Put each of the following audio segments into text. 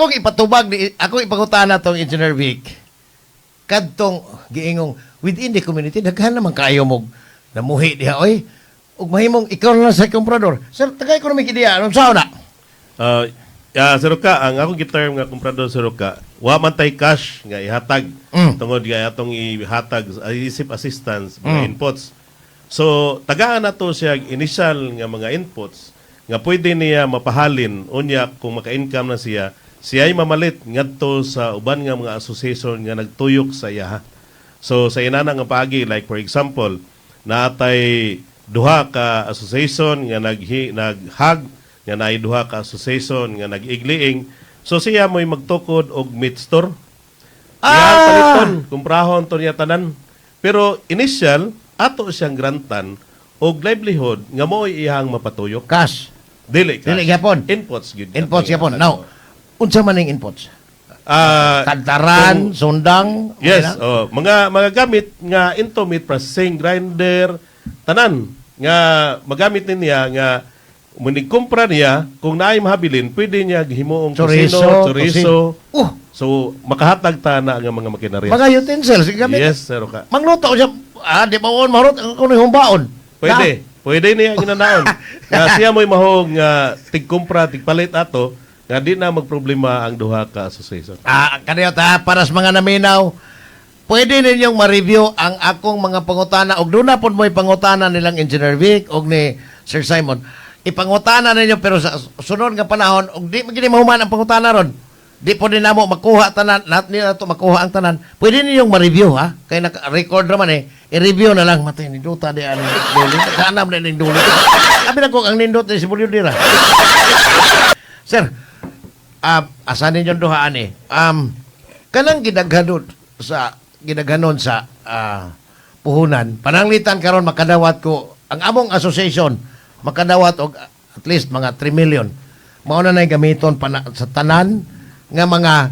akong ipatubag, akong ipangutana tong Engineer Vic, kadtong giingong within the community, daghan naman kayo mo namuhi diha, oy. Ug mahimong ikaw na lang sa komprador. Sir, tagay ko naman kidiya. Anong sao na? Sir Roca, ang akong giterm nga komprador Sir Roca, wa man tay cash nga ihatag tungod nga atong ihatag isip assistance mga inputs. So tagaan nato siya initial nga mga inputs nga pwede niya mapahalin unya kung maka-income na siya ay mamalit ngadto sa uban nga mga association nga nagtuyok sa iya. So sa inana nga paagi, like for example, naatay duha ka association nga naghag nga naay duha ka association nga nag-igliing. So siya mo'y magtukod og meat store. Iyang paliton, kumprahon to niya tanan. Pero initial, ato siyang grantan og livelihood nga mo'y iyang mapatuyok. Cash. Dili cash. Dili gyapon. Inputs gid. Inputs gyapon. Now, unsa man ning inputs? Kantaran, sundang. Yes, mga gamit nga into meat processing, grinder, tanan nga magamit niya nga munig kumpra niya kung naay mahabilin pwede niya himuong chorizo. So makahatag ta na nga mga makinarya. Mga utensils gamit. Yes, sir ka. Mangluto siya. Di ba on marot kuno humbaon. Pwede. Pwede niya ginanaon. Nga siya mo'y mahog nga tigkumpra, tigpalit ato nga di na magproblema ang duha ka association. Kaniyo ta para sa mga naminaw. Pwede ninyong ma-review ang akong mga pangutana og doon na po mo'y pangutana nilang Engineer Vic og ni Sir Simon. Ipangutana ninyo pero sa sunod nga panahon og di magini mahuman ang pangutana ron. Di po din namo makuha tanan, lahat nila to makuha ang tanan. Pwede ninyong ma-review ha. Kay naka-record naman i-review na lang matay ni Duta di ani duli. Kanam na ning duli. Abi na ko ang nindot ni si Bulyo dira. Sir, asa ninyo duha ani? Kanang gidaghanon sa puhunan. Pananglitan karon makadawat ko ang among association makadawat og at least mga 3 million. Mao na nay gamiton sa tanan nga mga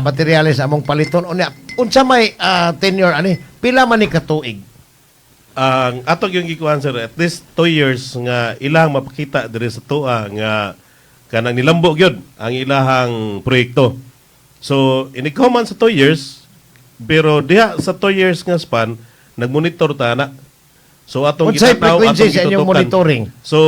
materyales among paliton unya unsa may tenure ani pila man ni katuig. Ang ato yung gikuan sir at least 2 years nga ilang mapakita diri sa tuwa nga kanang nilambo gyud ang ilahang proyekto. So inighuman sa 2 years pero diha sa 2 years nga span nagmonitor ta na. So atong gitataw atong sa inyong monitoring. So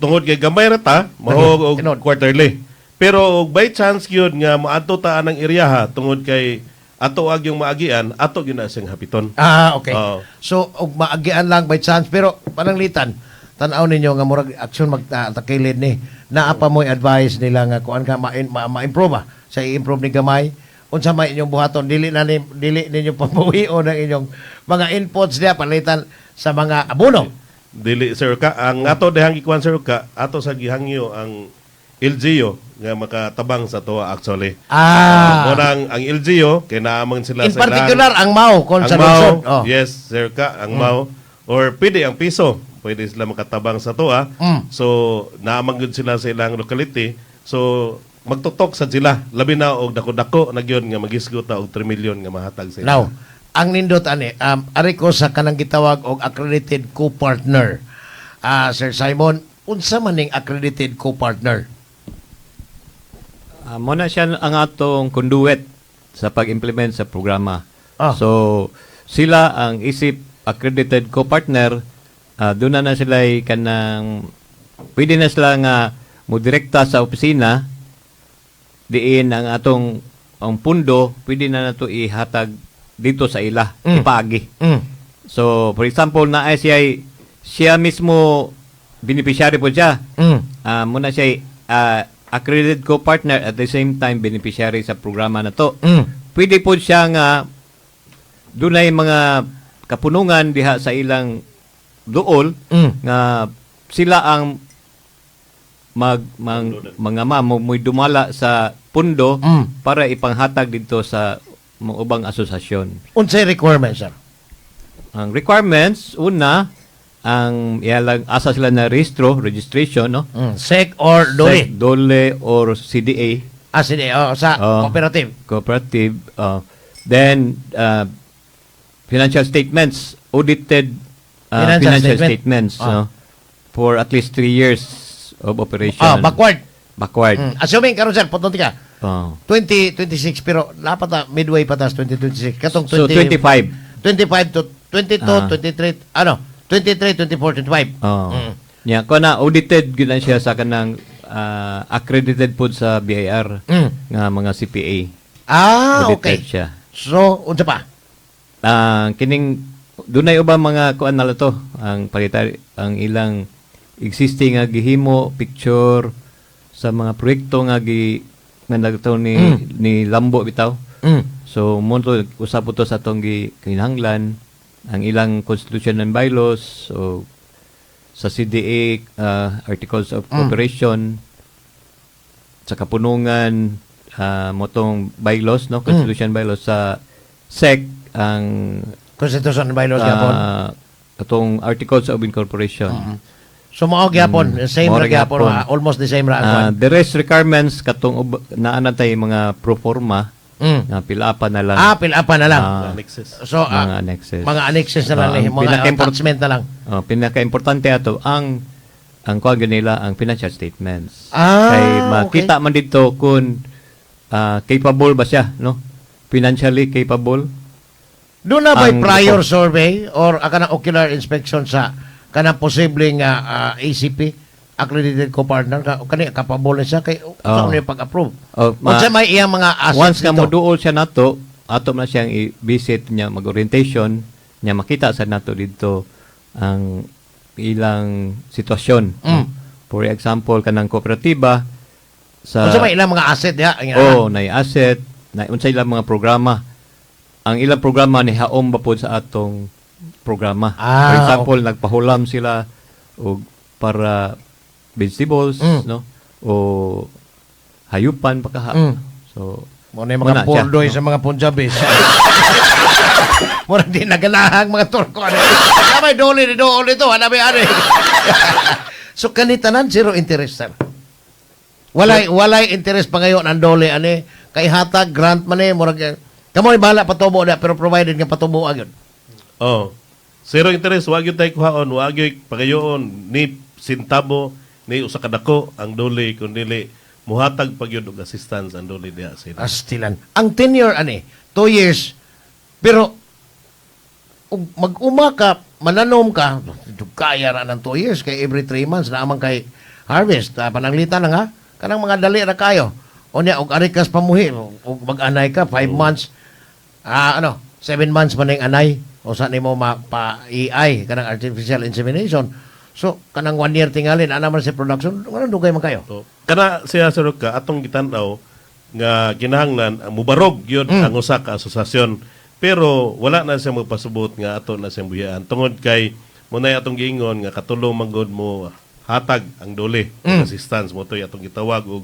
tungod kay gamay ra ta mahog og quarterly. Pero by chance gyud nga moadto ta anang area tungod kay ato ag yung maagian ato gyud na siyang hapiton. Okay. So og maagian lang by chance pero pananglitan tan-aw ninyo nga murag action magtakilid ni naa pa mo'y advice nila nga kuan ka ma-improve sa i-improve ni gamay unsa may inyong buhaton dili ninyo pamuhion ang inyong mga inputs diya palitan sa mga abono. Dili sir ka ang ato dihang ikuan sir ka ato sa gihangyo ang LGU nga makatabang sa tuwa actually. Unang ang LGU kay naamang sila in particular ang MAO kon sa lungsod. Yes sir ka ang MAO or pwede ang piso pwede sila makatabang sa tuwa. So naamang gud sila sa ilang locality. So magtutok sa sila labi na og dako-dako na gyud nga magisgot og 3 million nga mahatag sa ila. Now, ang nindot ani ari ko sa kanang gitawag og accredited co-partner. Sir Simon, unsa man ning accredited co-partner? Muna siya ang atong conduit sa pag-implement sa programa. So sila ang isip accredited co-partner, doon na sila kanang pwede na sila nga mo direkta sa opisina diin ang atong ang pundo pwede na nato ihatag dito sa ila ipaagi. So for example na siya mismo beneficiary po siya. Muna siya accredited co-partner at the same time beneficiary sa programa na to. Pwede po siya nga dunay mga kapunungan diha sa ilang duol nga sila ang mga mo'y dumala sa pundo para ipanghatag dito sa mga ubang asosasyon. Unsay requirements, sir? Ang requirements, una, ang iyalang asa sila na registration, no? SEC or DOLE? SEC, DOLE or CDA. CDA, sa cooperative. Cooperative. Then, financial statements, audited financial statements no? For at least 3 years of operation. Backward. backward. Assuming karon sir, puton ka. Oh. 2026 pero dapat na midway pa tas 2026. Katong So 25. 25 to 22, 23, 23, 24, 25. Oh. Mm. Nya ko na audited gyud na siya sa kanang accredited pod sa BIR nga mga CPA. Okay. Audited siya. So, unsa pa? Kining dunay ubang mga kuan na to ang palitari ang ilang existing nga gihimo picture sa mga proyekto nga nga nagtaw ni Lambo bitaw. So mo to usab to sa atong kinahanglan ang ilang constitution and bylaws so sa CDA articles of cooperation sa kapunungan motong bylaws no constitution bylaws sa SEC ang Constitution and bylaws gyapon. atong articles of incorporation. So mao gyapon, same Mao ra ra gyapon, gyapon. almost the same ra ang kwan. The rest requirements katong naanatay mga pro forma nga pila-apa na lang. Pila pa na lang. Annexes. So, mga annexes. mga annexes na lang, Ang mga pinaka-import- attachment na lang. Pinaka-importante ato ang kuha nila ang financial statements. Ah, Kay makita man dito kung capable ba siya, no? Financially capable. Doon na ba'y Ang prior report. survey or kanang ocular inspection sa kanang posibleng ACP, accredited co-partner, kani capable na siya kay saan niya pag-approve. Unsa may iyang mga assets Once nga dito? moduol siya nato, ato na siyang i-visit niya mag-orientation, niya makita sa nato dito ang ilang sitwasyon. For example, kanang kooperatiba sa Unsa may ilang mga asset ya? na asset, na unsa ilang mga programa. Ang ilang programa ni haom ba pod sa atong programa. For example, nagpahulam sila og para vegetables, no? O hayupan pagkaha. So, Mo na yung mga Muna siya, pondoy sa mga Punjabis. Mo na di naganahang mga Turko. Kamay dole ni doon ito, hanapin ani. So kanitanan zero interest sir. Walay interest pa ngayon ang dole ani kay hatag grant man eh murag kamo ni bahala patubo na pero provided nga patubo agad. Oh. Zero interest, wag yung tayo kuhaon, wag yung pagayoon, ni sintabo, ni usa ka dako ang dole, kundi muhatag pag yun og assistance ang dole diha sa ila. Astilan. Ang tenure ani 2 years pero ug mag-uma ka, mananom ka, kaya ra ng 2 years kay every 3 months na amang kay harvest. Pananglitan lang ha. Kanang mga dali ra kayo. O niya, og arikas pamuhi, og mag-anay ka, 5 months, 7 months man yung anay, o saan mo pa-EI, kanang artificial insemination. So, kanang 1 year tingalin, man sa production, anong dugay man kayo? So, kana siya sir ka atong gitan-aw nga kinahanglan mubarog yun ang usa ka asosasyon. Pero wala na siya magpasubot nga ato na siyang buyaan. Tungod kay munay atong giingon nga katulong manggod mo hatag ang dole assistance mo to atong gitawag og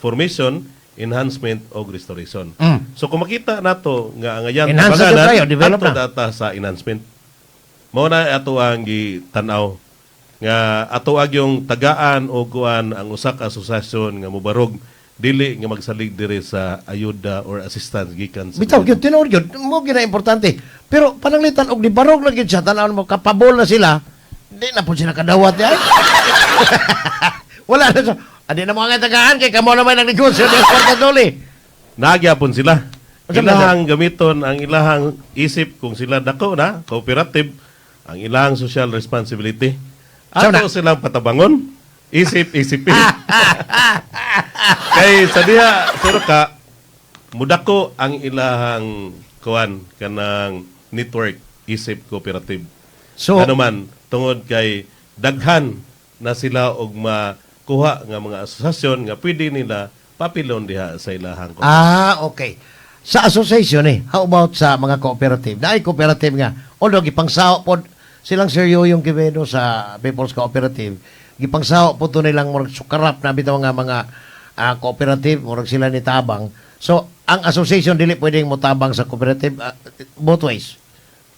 formation, enhancement o restoration. So kung makita nato nga ang ayan Enhance na tayo, develop ato na. data sa enhancement. Mao na ato ang gitanaw nga ato ag yung tagaan o kuan ang usa ka asosasyon nga mobarog dili nga magsalig diri sa ayuda or assistance gikan sa Bitaw, yun, tinuod yun, mo gina importante. Pero pananglitan, og libarog na yun siya, tanaw mo, kapabol na sila, di na po sila kadawat yan. Wala na siya. Adi na mga tagaan, kay kamo naman ang negosyo ng Portadoli. nagyapon sila. Unsa Ilahang gamiton ang ilahang isip kung sila dako na cooperative ang ilahang social responsibility. Saan Ato silang patabangon, isip-isipin. Kay sa diha sir ka mudako ang ilahang kuan kanang network isip cooperative. So, Ano man tungod kay daghan na sila og makuha nga mga asosasyon nga pwede nila papilon diha sa ilahang okay. Sa association how about sa mga cooperative? Naay cooperative nga, although gipangsaw po silang seryo yung Quevedo sa People's Cooperative, gipangsaw po to nilang murag sukarap na bitaw nga mga cooperative, murag sila ni tabang. So, ang association dili pwedeng motabang sa cooperative both ways.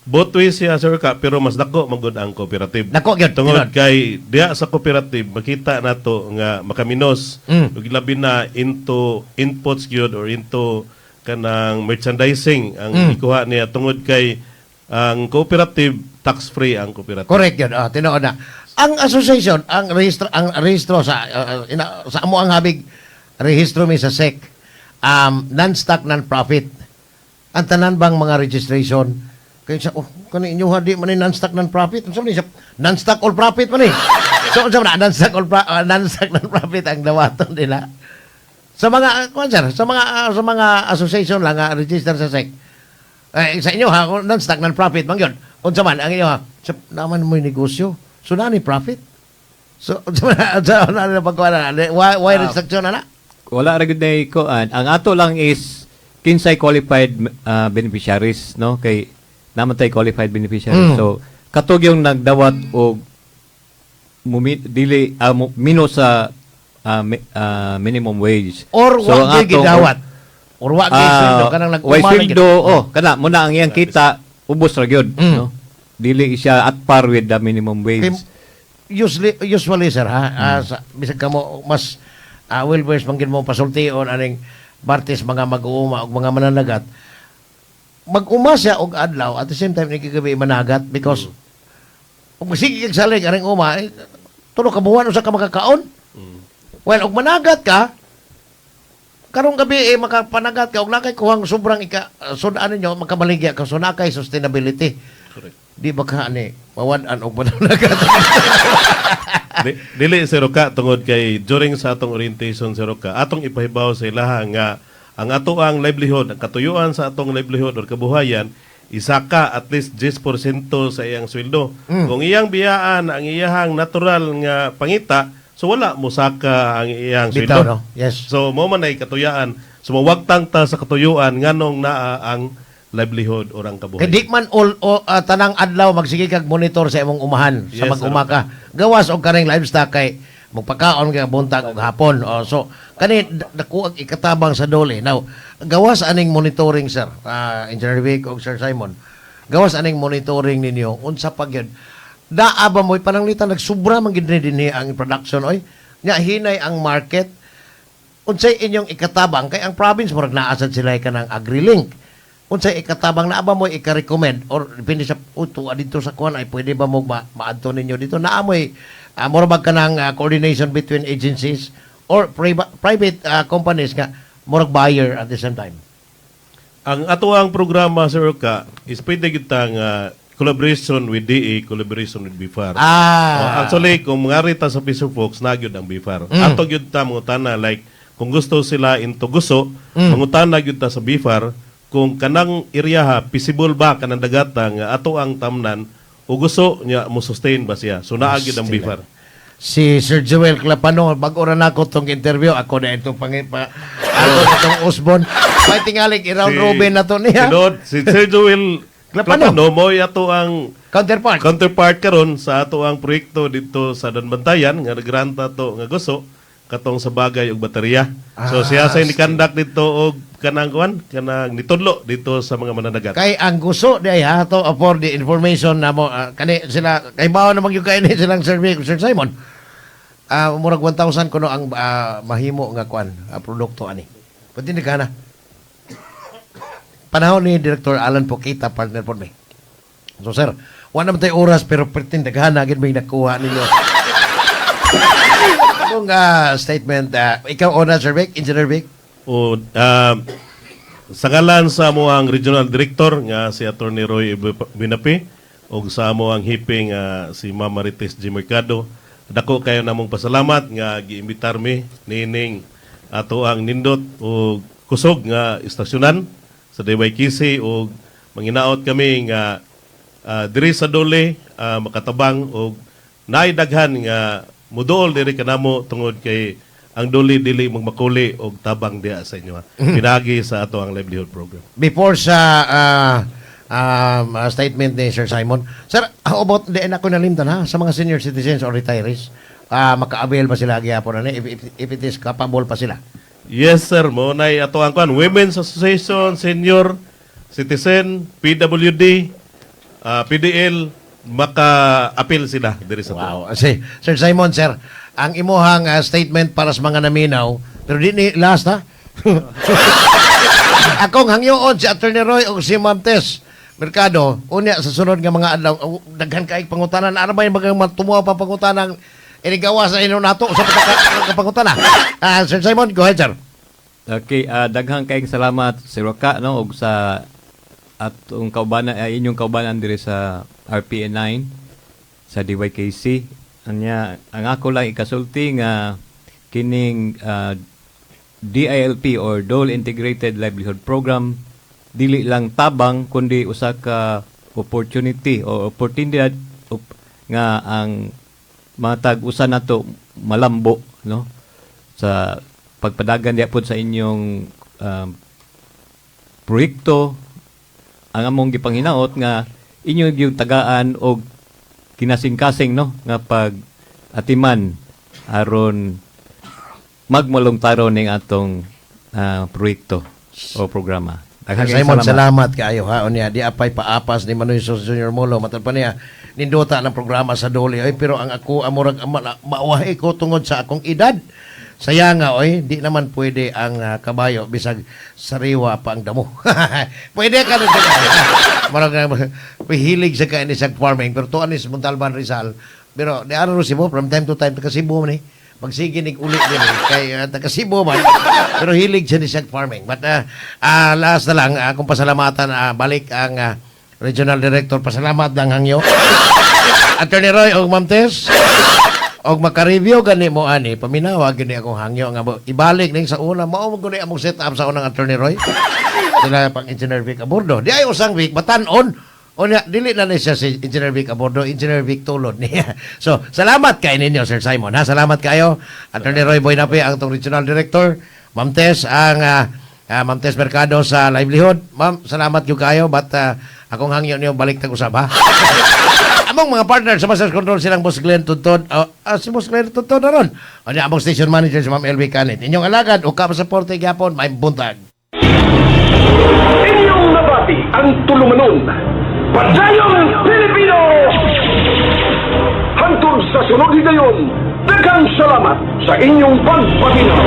Both ways siya sir ka pero mas dako magud ang cooperative. Dako gyud, Tungod tinud. kay diha sa cooperative makita nato nga makaminos ug labi na into inputs gyud or into kanang merchandising ang ikuha niya tungod kay ang cooperative tax free ang cooperative. Correct yun. Tinuod na. Ang association, ang rehistro sa amo ang habig rehistro mi sa SEC, non-stock, non-profit. Ang tanan bang mga registration, kaya sa, kani inyo di man ni non-stock, non-profit. Ano sabi niya? Non-stock, all profit man eh. So, sabi na, non-stock, non-profit ang dawaton nila. Sa mga, sa mga association lang, register sa SEC. Sa inyo ha, kung non-stock, non-profit, mang yun. Unsa man, ang inyo ha, naman mo yung negosyo. So, na ni profit. So, na pagkuha na, why restriction na na? Wala ra gud nay kuan. Ang ato lang is kinsay qualified beneficiaries, no? Kay namatay qualified beneficiaries. So katog yung nagdawat og minus sa minimum wage. Or so, wag gyud gidawat. Or wag gyud sweldo kanang way sweldo, kana muna ang iyang kita ubos ra gyud, no? Dili siya at par with the minimum wage. Usually sir ha, bisag kamo mas well-versed manggid mo pasultion aning Bartes mga mag-uuma o mga mananagat, mag-uma siya og adlaw at the same time nagigabi managat because kung sige kag salig aring uma, tulo ka buwan usa ka makakaon. Well, og managat ka, karong gabi makapanagat ka og nakay kuhang sobrang sudan ninyo makabaligya ka so nakay sustainability. Correct. Di ba ka ani mawad-an og managat. Dili si Roka tungod kay during sa atong orientation si Roka atong ipahibaw sa ilaha nga ang ato ang livelihood, ang katuyuan sa atong livelihood or kabuhayan isaka at least 10% sa iyang sweldo. Kung iyang biyaan ang iyahang natural nga pangita, so wala mo saka ang iyang Bitaw, sweldo. no? Yes. So mo man ay katuyaan. So mawagtang ta sa katuyuan nganong naa ang livelihood or ang kabuhayan. Kay di man tanang adlaw magsige kag monitor sa imong umahan sa Yes, mag-uma ka. Gawas og karing livestock kay magpakaon kay buntag og hapon. So kani dako ang ikatabang sa dole. Now, gawas aning monitoring sir, Engineer Vic og Sir Simon. Gawas aning monitoring ninyo unsa pa gyud. Daa ba mo'y pananglitan nagsubra man gid dinhi ang production oy. Nya hinay ang market. Unsay inyong ikatabang kay ang province murag naasad sila kanang AgriLink. Unsay ikatabang na ba mo ika-recommend or depende sa uto dito sa kuan ay pwede ba mo maadto ninyo dito na amoy murag kanang coordination between agencies or private companies nga murag buyer at the same time. Ang ato ang programa Sir Roka is pwede kitang collaboration with DA, collaboration with BIFAR. Actually, kung mga rita sa Piso Folks, nagyod ang BIFAR. Ato gyud ta mangutana like kung gusto sila into guso, mangutana gyud ta sa BIFAR kung kanang area feasible ba kanang dagata nga ato ang tamnan o gusto niya mo sustain ba siya. So naagid ang BIFAR. Si Sir Joel Clapano, bago ra nako tong interview, ako na itong ako na itong Osbon. May tingalig, i-round robin na to niya. Si Sir Joel Clapano. mo ato ang counterpart karon sa ato ang proyekto dito sa Danbantayan nga nagranta to nga gusto katong sa bagay og baterya. So siya sa ni-conduct dito og kanang nitudlo dito sa mga mananagat. Kay ang gusto di ha to for the information na mo kani sila kay bawo na magyud kay ni silang Sir Simon. Murag 1,000 kuno ang mahimo nga kuan produkto ani. Pwede ni kana. Panahon ni Director Alan Pokita partner po may. So sir, wala naman tayo oras pero pretend daghan gid may nakuha ninyo. Kung statement, ikaw una, Sir Vic, Engineer Vic? O, sa ngalan sa mo ang Regional Director nga si Attorney Roy Binapi o sa mo ang hiping si Ma'am Marites G. Mercado, dako kayo namong pasalamat nga giimbitar mi nining ato ang nindot o kusog nga istasyonan sa DYKC o manginaot kami nga diri sa dole makatabang o naidaghan nga muduol diri kanamo tungod kay ang duli dili magmakuli og tabang diha sa inyo. Pinagi sa ato ang livelihood program. Before sa statement ni Sir Simon, sir, how about di na ko nalimtan ha sa mga senior citizens or retirees, maka-avail ba sila gyapon ani if it is capable pa sila? Yes sir, mo nay ato ang kwan Women's Association, Senior Citizen, PWD, PDL maka-appeal sila diri sa Wow. Sir Simon, sir, ang imuhang statement para sa mga naminaw, pero di ni last ha. Akong hangyoon si Attorney Roy o si Ma'am Tess, Merkado, unya sa sunod nga mga adlaw, daghan kaig pangutanan, ano ba yung mga tumuha pa pangutanang inigawa sa inyo nato sa pangutana? Sir Simon, go ahead, sir. Okay, daghang kaayong salamat Sir Roca no og sa atong kaubanan inyong kaubanan diri sa RPN9 sa DYKC. Anya ang ako lang ikasulti nga kining DILP or Dole Integrated Livelihood Program dili lang tabang kundi usa ka opportunity o oportunidad nga ang matag usa nato malambo no sa pagpadagan diya po sa inyong proyekto. Ang among gipanghinaot nga inyong yung tagaan og kinasing-kasing no nga pag atiman aron magmalong taron ning atong proyekto o programa. Sir Simon, salamat kaayo ha. Unya di apay paapas ni Manoy Junior Molo matan pa niya nindota ng programa sa Dole ay pero ang ako amurag mauwahi ko tungod sa akong edad. Saya nga, oy, di naman pwede ang kabayo bisag sariwa pa ang damo. Pwede ka rin marang hilig sa kain sa farming pero tuan is Montalban Rizal. Pero di ano si mo from time to time taga Cebu man magsige nig ulit din kay taga Cebu man pero hilig siya ni sa farming. But last na lang akong pasalamatan balik ang Regional Director, pasalamat ng hangyo. Attorney Roy og Ma'am Tess og maka-review gani mo ani paminawa gani akong hangyo nga ibalik ning sa una mao mo gani among set up sa unang Attorney Roy sila pang Engineer Vic Abordo di ay usang week batan-on unya dili na siya si Engineer Vic Abordo, Engineer Vic tulod niya. So salamat kay ninyo Sir Simon ha, salamat kayo Attorney Roy Boynape ang tong Regional Director, Ma'am Tess ang Ma'am Tess Mercado sa livelihood. Ma'am, salamat yung kayo but akong hangyo niyo balik tag-usab ha. Among mga partner sa Master Control silang Boss Glenn Tuntod. Si Boss Glenn Tuntod na ron. O niya, among station manager si Ma'am LV Canit. Inyong alagad o kapasaporte gyapon may buntag. Inyong nabati ang tulumanon. Padayong Pilipino! Hantod sa sunod higayon, daghang salamat sa inyong pagpatinaw.